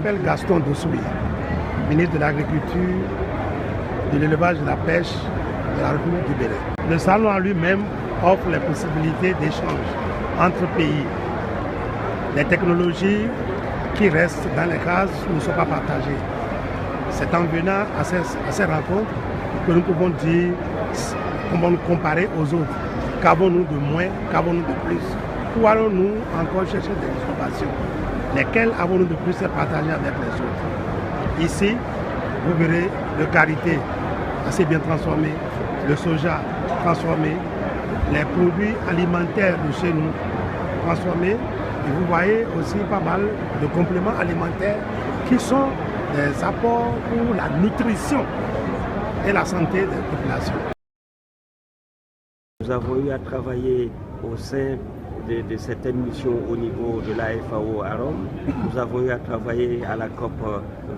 m'appelle Gaston Dossoui, ministre de l'Agriculture, de l'Élevage, de la Pêche de la République du Bénin. Le salon en lui-même offre les possibilités d'échange entre pays. Les technologies qui restent dans les cases ne sont pas partagées. C'est en venant à ces rencontres que nous pouvons dire comment nous comparer aux autres. Qu'avons-nous de moins, qu'avons-nous de plus? Où allons-nous encore chercher des innovations? Lesquelles avons-nous de plus à partager avec les autres? Ici, vous verrez le karité assez bien transformé, le soja transformé, les produits alimentaires de chez nous transformés. Et vous voyez aussi pas mal de compléments alimentaires qui sont des apports pour la nutrition et la santé des populations. Nous avons eu à travailler au sein de certaines missions au niveau de la FAO à Rome. Nous avons eu à travailler à la COP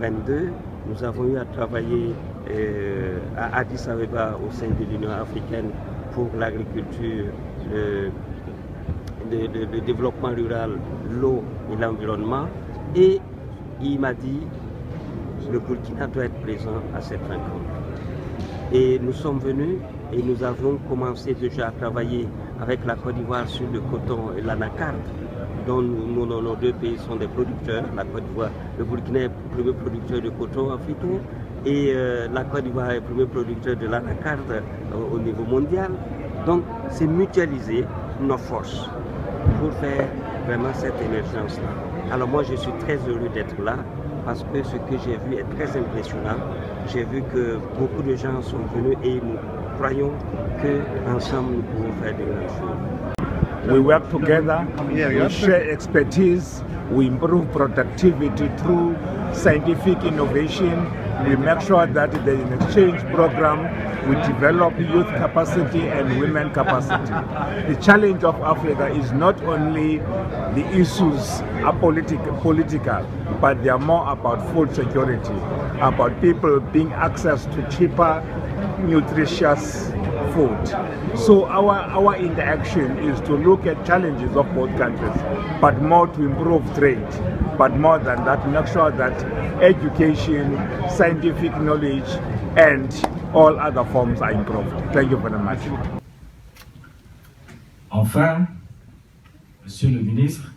22. Nous avons eu à travailler à Addis Abeba au sein de l'Union africaine pour l'agriculture, le développement rural, l'eau et l'environnement. Et il m'a dit le Burkina doit être présent à cette rencontre. Et nous sommes venus et nous avons commencé déjà à travailler avec la Côte d'Ivoire sur le coton et l'anacarde, dont nos deux pays sont des producteurs. La Côte d'Ivoire, le Burkina est le premier producteur de coton africain et la Côte d'Ivoire est le premier producteur de l'anacarde au niveau mondial. Donc c'est mutualiser nos forces pour faire vraiment cette émergence-là. Alors moi je suis très heureux d'être là parce que ce que j'ai vu est très impressionnant. J'ai vu que beaucoup de gens sont venus et nous croyons qu'ensemble nous pouvons faire des grandes choses. We work together, we share expertise, we improve productivity through scientific innovation. We make sure that there's an exchange program. We develop youth capacity and women capacity. The challenge of Africa is not only the issues are political, but they are more about food security, about people being access to cheaper, nutritious food. So our interaction is to look at challenges of both countries, but more to improve trade. But more than that, make sure that education, scientific knowledge, and all other forms are improved. Thank you very much. Enfin, Monsieur le ministre,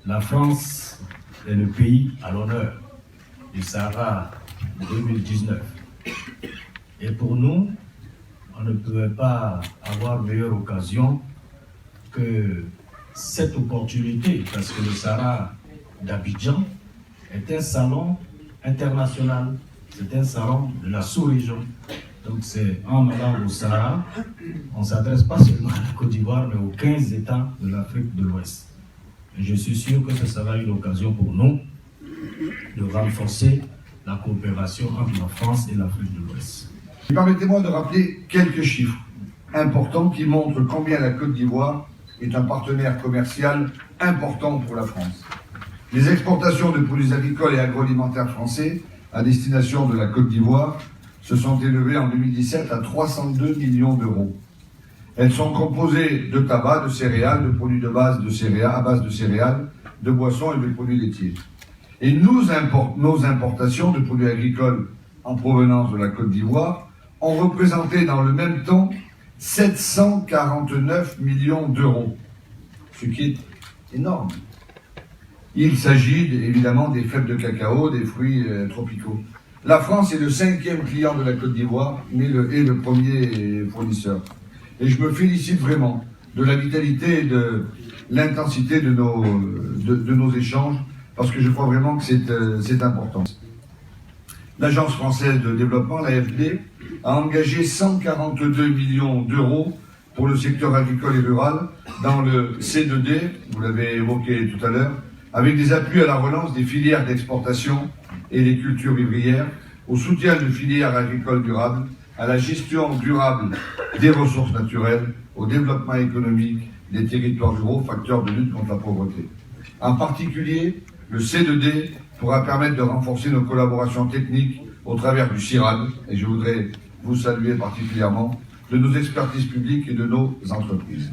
la France est le pays à l'honneur du Sahara 2019. Et pour nous, on ne pouvait pas avoir meilleure occasion que cette opportunité, parce que le Sahara d'Abidjan est un salon international, c'est un salon de la sous-région. Donc c'est en allant au Sahara, on ne s'adresse pas seulement à la Côte d'Ivoire, mais aux 15 États de l'Afrique de l'Ouest. Et je suis sûr que ce sera une occasion pour nous de renforcer la coopération entre la France et l'Afrique de l'Ouest. Permettez-moi de rappeler quelques chiffres importants qui montrent combien la Côte d'Ivoire est un partenaire commercial important pour la France. Les exportations de produits agricoles et agroalimentaires français à destination de la Côte d'Ivoire se sont élevées en 2017 à 302 millions d'euros. Elles sont composées de tabac, de céréales, de produits de base de céréales, à base de céréales, de boissons et de produits laitiers. Et nos importations de produits agricoles en provenance de la Côte d'Ivoire ont représenté dans le même temps 749 millions d'euros, ce qui est énorme. Il s'agit évidemment des fèves de cacao, des fruits tropicaux. La France est le 5e client de la Côte d'Ivoire, mais est le premier fournisseur. Et je me félicite vraiment de la vitalité et de l'intensité de nos échanges, parce que je crois vraiment que c'est important. L'Agence française de développement, l'AFD, a engagé 142 millions d'euros pour le secteur agricole et rural dans le C2D, vous l'avez évoqué tout à l'heure, avec des appuis à la relance des filières d'exportation et des cultures vivrières, au soutien de filières agricoles durables, à la gestion durable des ressources naturelles, au développement économique des territoires ruraux, facteurs de lutte contre la pauvreté. En particulier, le C2D pourra permettre de renforcer nos collaborations techniques au travers du CIRAD, et je voudrais vous saluer particulièrement, de nos expertises publiques et de nos entreprises.